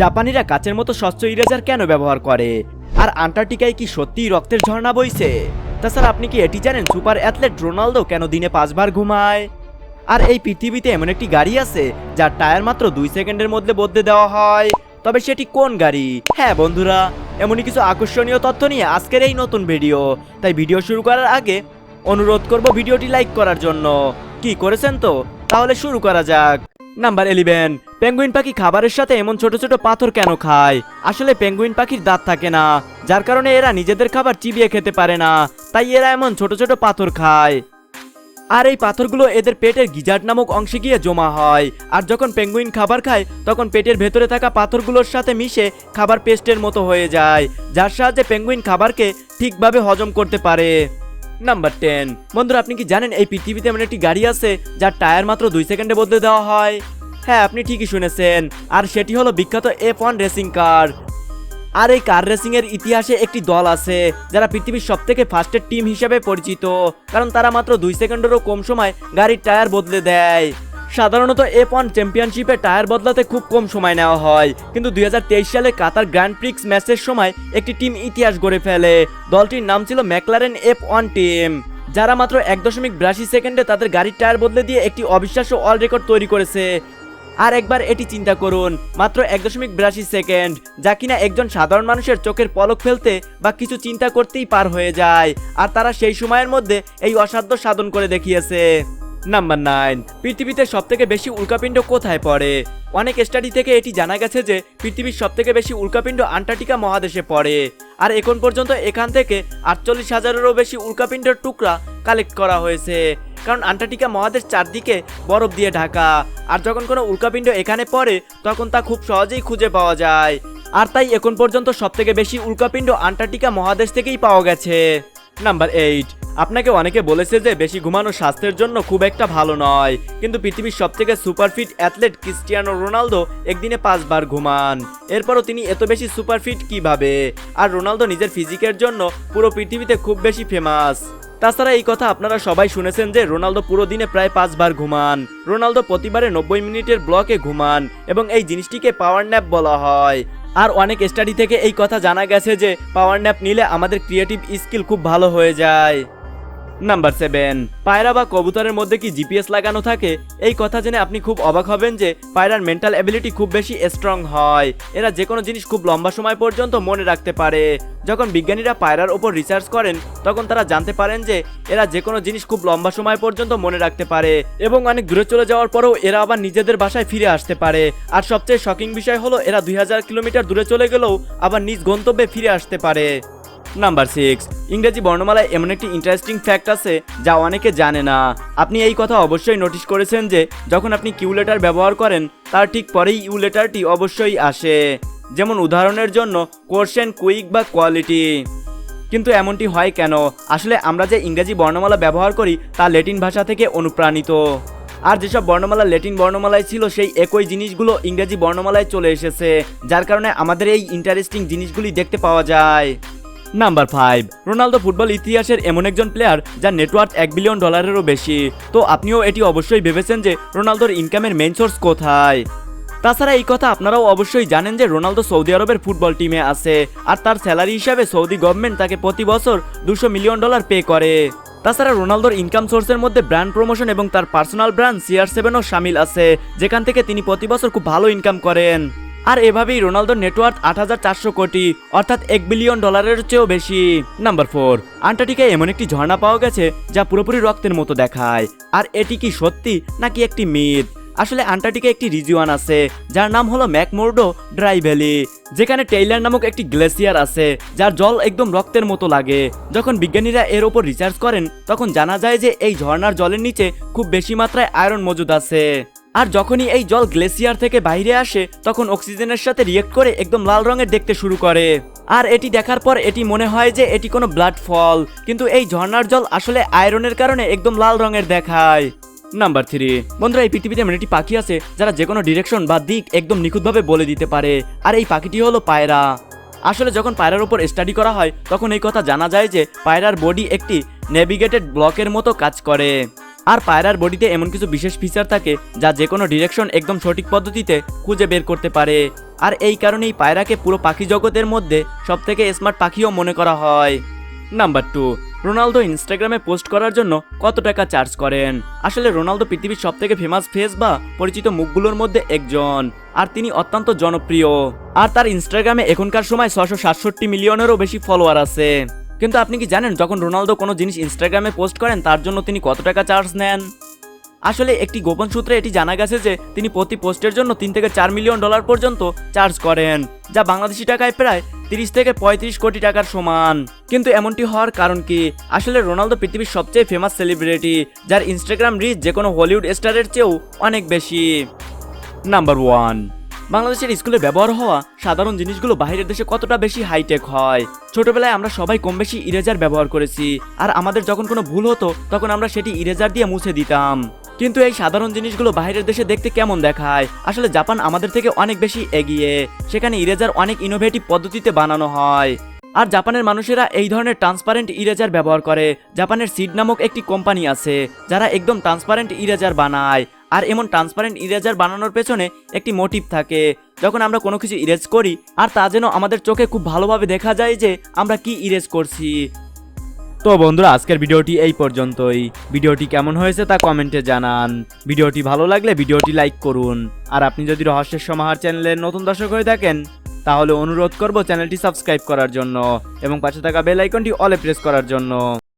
জাপানিরা কাচের মতো স্বচ্ছ ইরেজার কেন ব্যবহার করে? আর আন্টার্কটিকায় কি সত্যিই রক্তের ঝর্ণা বইছে? তাছাড়া আপনি কি এটি জানেন সুপার অ্যাথলেট রোনালদো কেন দিনে 5 বার ঘুমায়? আর এই পৃথিবীতে এমন একটি গাড়ি আছে যার টায়ার মাত্র 2 সেকেন্ডের মধ্যে বদলে দেওয়া হয়, তবে সেটি কোন গাড়ি? হ্যাঁ বন্ধুরা, এমনই কিছু আকর্ষণীয় তথ্য নিয়ে আজকের এই নতুন ভিডিও। তাই ভিডিও শুরু করার আগে অনুরোধ করব ভিডিওটি লাইক করার জন্য। কি করেছেন তো? তাহলে শুরু করা যাক। নাম্বার 11, পেঙ্গুইন পাখি খাবারের সাথে এমন ছোট ছোট পাথর কেন খায়? আসলে পেঙ্গুইন পাখির দাঁত থাকে না, যার কারণে এরা নিজেদের খাবার চিবিয়ে খেতে পারে না, তাই এরা এমন ছোট ছোট পাথর খায়। আর এই পাথরগুলো এদের পেটের গিজার্ড নামক অংশে গিয়ে জমা হয়, আর যখন পেঙ্গুইন খাবার খায় তখন পেটের ভেতরে থাকা পাথরগুলোর সাথে মিশে খাবার পেস্টের মতো হয়ে যায়, যার সাহায্যে পেঙ্গুইন খাবারকে ঠিকভাবে হজম করতে পারে। নাম্বার 10, বন্ধুরা আপনি কি জানেন এই পৃথিবীতে এমন একটি গাড়ি আছে যার টায়ার মাত্র 2 সেকেন্ডে বদলে দেওয়া হয়? হ্যাঁ, আপনি ঠিকই শুনেছেন, আর সেটি হলো বিখ্যাত F1 রেসিং কার। আর এই কার রেসিং এর ইতিহাসে একটি দল আছে যারা পৃথিবীর সবথেকে ফাস্টেস্ট টিম হিসেবে পরিচিত, কারণ তারা মাত্র 2 সেকেন্ডেরও কম সময় গাড়ির টায়ার বদলে দেয়। সাধারণত F1 চ্যাম্পিয়নশিপে টায়ার বদলাতে খুব কম সময় নেওয়া হয়, কিন্তু 2023 সালে কাতার গ্র্যান্ড প্রিক্স ম্যাচের সময় একটি টিম ইতিহাস গড়ে ফেলে। দলটির নাম ছিল ম্যাকলারেন F1 টিম, যারা মাত্র 1.82 সেকেন্ডে তাদের গাড়ির টায়ার বদলে দিয়ে একটি অবিশ্বাস্য ওয়ার্ল্ড রেকর্ড তৈরি করেছে। আর একবার এটি চিন্তা করুন, মাত্র 1.82 সেকেন্ড, যা কিনা একজন সাধারণ মানুষের চোখের পলক ফেলতে বা কিছু চিন্তা করতেই পার হয়ে যায়, আর তারা সেই সময়ের মধ্যে এই অসাধ্য সাধন করে দেখিয়েছে। নাম্বার 9, পৃথিবীতে সবথেকে বেশি উল্কাপিণ্ড কোথায় পড়ে? অনেক স্টাডি থেকে এটি জানা গেছে যে পৃথিবীর সবথেকে বেশি উল্কাপিণ্ড আন্টার্কটিকা মহাদেশে পড়ে, আর এখন পর্যন্ত এখান থেকে 48,000-এরও বেশি উল্কাপিণ্ডের টুকরা কালেক্ট করা হয়েছে, কারণ আন্টার্কটিকা মহাদেশ চারদিকে বরফ দিয়ে ঢাকা, আর যখন কোনো উল্কাপিণ্ড এখানে পড়ে তখন তা খুব সহজেই খুঁজে পাওয়া যায়, আর তাই এখন পর্যন্ত সবথেকে বেশি উল্কাপিণ্ড আন্টার্কটিকা মহাদেশ থেকেই পাওয়া গেছে। নাম্বার 8, আপনাকে অনেকে বলেছে যে বেশি ঘুমানো স্বাস্থ্যের জন্য খুব একটা ভালো নয়, কিন্তু পৃথিবীর সবথেকে সুপারফিট অ্যাথলেট ক্রিস্টিয়ানো রোনালদো একদিনে 5 বার ঘুমান। এরপরও তিনি এত বেশি সুপারফিট কিভাবে? আর রোনালদো নিজের ফিজিকের জন্য পুরো পৃথিবীতে খুব বেশি ফেমাস। তাছাড়া এই কথা আপনারা সবাই শুনেছেন যে রোনালদো পুরো দিনে প্রায় 5 বার ঘুমান। রোনালদো প্রতিবারে 90 মিনিটের ব্লকে ঘুমান, এবং এই জিনিসটিকে পাওয়ার ন্যাপ বলা হয়। আর অনেক স্টাডি থেকে এই কথা জানা গেছে যে পাওয়ার ন্যাপ নিলে আমাদের ক্রিয়েটিভ স্কিল খুব ভালো হয়ে যায়। নাম্বার 7, পায়রা বা কবুতরের মধ্যে কি জিপিএস লাগানো থাকে? এই কথা জেনে আপনি খুব অবাক হবেন যে পায়রার মেন্টাল অ্যাবিলিটি খুব বেশি স্ট্রং হয়। এরা যে কোনো জিনিস খুব লম্বা সময় পর্যন্ত মনে রাখতে পারে। যখন বিজ্ঞানীরা পায়রার উপর রিসার্চ করেন তখন তারা জানতে পারেন যে এরা যে কোনো জিনিস খুব লম্বা সময় পর্যন্ত মনে রাখতে পারে, এবং অনেক দূরে চলে যাওয়ার পরেও এরা আবার নিজেদের বাসায় ফিরে আসতে পারে। আর সবচেয়ে শকিং বিষয় হলো এরা 2000 কিলোমিটার দূরে চলে গেলেও আবার নিজ গন্তব্যে ফিরে আসতে পারে। নাম্বার 6, ইংরেজি বর্ণমালায় এমন একটি ইন্টারেস্টিং ফ্যাক্ট আছে যা অনেকে জানে না। আপনি এই কথা অবশ্যই নোটিশ করেছেন যে যখন আপনি কিউ লেটার ব্যবহার করেন তার ঠিক পরেই ইউ লেটারটি অবশ্যই আসে, যেমন উদাহরণের জন্য কোশ্চেন, কুইক বা কোয়ালিটি। কিন্তু এমনটি হয় কেন? আসলে আমরা যে ইংরেজি বর্ণমালা ব্যবহার করি তা ল্যাটিন ভাষা থেকে অনুপ্রাণিত, আর যেসব বর্ণমালা ল্যাটিন বর্ণমালায় ছিল সেই একই জিনিসগুলো ইংরেজি বর্ণমালায় চলে এসেছে, যার কারণে আমাদের এই ইন্টারেস্টিং জিনিসগুলি দেখতে পাওয়া যায়। নাম্বার 5, রোনালদো ফুটবল ইতিহাসের এমন একজন প্লেয়ার যার নেটওয়ার্থ $1 বিলিয়ন বেশি। তো আপনিও এটি অবশ্যই ভেবেছেন যে রোনালদোর ইনকামের মেইন সোর্স কোথায়। তাছাড়া এই কথা আপনারাও অবশ্যই জানেন যে রোনালদো সৌদি আরবের ফুটবল টিমে আছে, আর তার স্যালারি হিসাবে সৌদি গভর্নমেন্ট তাকে প্রতি বছর $200 মিলিয়ন পে করে। তাছাড়া রোনালদোর ইনকাম সোর্সের মধ্যে ব্র্যান্ড প্রমোশন এবং তার পার্সোনাল ব্র্যান্ড CR7ও শামিল আছে, যেখান থেকে তিনি প্রতি বছর খুব ভালো ইনকাম করেন। আর এভাবেই রোনালদোর নেটওয়ার্থ 8,400 কোটি, অর্থাৎ $1 বিলিয়ন চেয়েও বেশি। নাম্বার 4, আন্টার্কটিকায় এমন একটি ঝর্ণা পাওয়া গেছে যা পুরোপুরি রক্তের মতো দেখায়। আর এটি কি সত্যি নাকি একটি মিথ? আসলে আন্টার্কটিকায় একটি রিজিয়ন আছে যার নাম হলো ম্যাকমোর্ডো ড্রাই ভ্যালি, যেখানে টেইলার নামক একটি গ্লেসিয়ার আছে যার জল একদম রক্তের মতো লাগে। যখন বিজ্ঞানীরা এর ওপর রিসার্চ করেন তখন জানা যায় যে এই ঝর্ণার জলের নিচে খুব বেশি মাত্রায় আয়রন মজুদ আছে, আর যখনই এই জল গ্লেসিয়ার থেকে বাইরে আসে তখন অক্সিজেনের সাথে রিয়েক্ট করে একদম লাল রঙের দেখতে শুরু করে। আর এটি দেখার পর এটি মনে হয় যে এটি কোনো ব্লাড ফল, কিন্তু এই ঝর্ণার জল আসলে আয়রনের কারণে একদম লাল রঙের দেখায়। নাম্বার 3, বন্ধুরা এই পৃথিবীতে এমন একটি পাখি আছে যারা যে কোনো ডিরেকশন বা দিক একদম নিখুঁতভাবে বলে দিতে পারে, আর এই পাখিটি হলো পায়রা। আসলে যখন পায়রার উপর স্টাডি করা হয় তখন এই কথা জানা যায় যে পায়রার বডি একটি নেভিগেটেড ব্লকের মতো কাজ করে, আর পায়রার বডিতে এমন কিছু বিশেষ ফিচার থাকে যা যে কোনো ডিরেকশন একদম সঠিক পদ্ধতিতে খুঁজে বের করতে পারে। আর এই কারণেই পায়রাকে পুরো পাখি জগতের মধ্যে সবথেকে স্মার্ট পাখিও মনে করা হয়। নাম্বার 2, রোনালদো ইনস্টাগ্রামে পোস্ট করার জন্য কত টাকা চার্জ করেন? আসলে রোনালদো পৃথিবীর সবথেকে ফেমাস ফেস বা পরিচিত মুখগুলোর মধ্যে একজন, আর তিনি অত্যন্ত জনপ্রিয়। আর তার ইনস্টাগ্রামে এখনকার সময় 667 মিলিয়নেরও বেশি ফলোয়ার আছে। কিন্তু আপনি কি জানেন যখন রোনালদো কোনো জিনিস ইনস্টাগ্রামে পোস্ট করেন তার জন্য তিনি কত টাকা চার্জ নেন? আসলে একটি গোপন সূত্রে এটি জানা গেছে যে তিনি প্রতি পোস্টের জন্য 3 থেকে 4 মিলিয়ন ডলার পর্যন্ত চার্জ করেন, যা বাংলাদেশি টাকায় প্রায় 30 থেকে 35 কোটি টাকার সমান। কিন্তু এমনটি হওয়ার কারণ কি? আসলে রোনালদো পৃথিবীর সবচেয়ে ফেমাস সেলিব্রিটি, যার ইনস্টাগ্রাম রিচ যে কোনো হলিউড স্টারের চেয়েও অনেক বেশি। নাম্বার 1, বাংলাদেশের স্কুলে ব্যবহার হওয়া সাধারণ জিনিসগুলো বাইরের দেশে কতটা বেশি হাইটেক হয়। ছোটবেলায় আমরা সবাই কম বেশি ইরেজার ব্যবহার করেছি, আর আমাদের যখন কোনো ভুল হতো তখন আমরা সেটি ইরেজার দিয়ে মুছে দিতাম। কিন্তু এই সাধারণ জিনিসগুলো বাইরের দেশে দেখতে কেমন দেখায়? আসলে জাপান আমাদের থেকে অনেক বেশি এগিয়ে, সেখানে ইরেজার অনেক ইনোভেটিভ পদ্ধতিতে বানানো হয়। আর জাপানের মানুষেরা এই ধরনের ট্রান্সপারেন্ট ইরেজার ব্যবহার করে। জাপানের সিড নামক একটি কোম্পানি আছে যারা একদম ট্রান্সপারেন্ট ইরেজার বানায়। আর এমন ট্রান্সপারেন্ট ইরেজার বানানোর পেছনে একটি মোটিভ থাকে, যখন আমরা কোনো কিছু ইরেজ করি আর তা যেন আমাদের চোখে খুব ভালোভাবে দেখা যায় যে আমরা কি ইরেজ করছি। তো বন্ধুরা, আজকের ভিডিওটি এই পর্যন্তই। ভিডিওটি কেমন হয়েছে তা কমেন্টে জানান। ভিডিওটি ভালো লাগলে ভিডিওটি লাইক করুন। আর আপনি যদি রহস্যের সমাহার চ্যানেলের নতুন দর্শক হয়ে থাকেন তাহলে অনুরোধ করব চ্যানেলটি সাবস্ক্রাইব করার জন্য এবং পাশে থাকা বেল আইকনটি অলে প্রেস করার জন্য।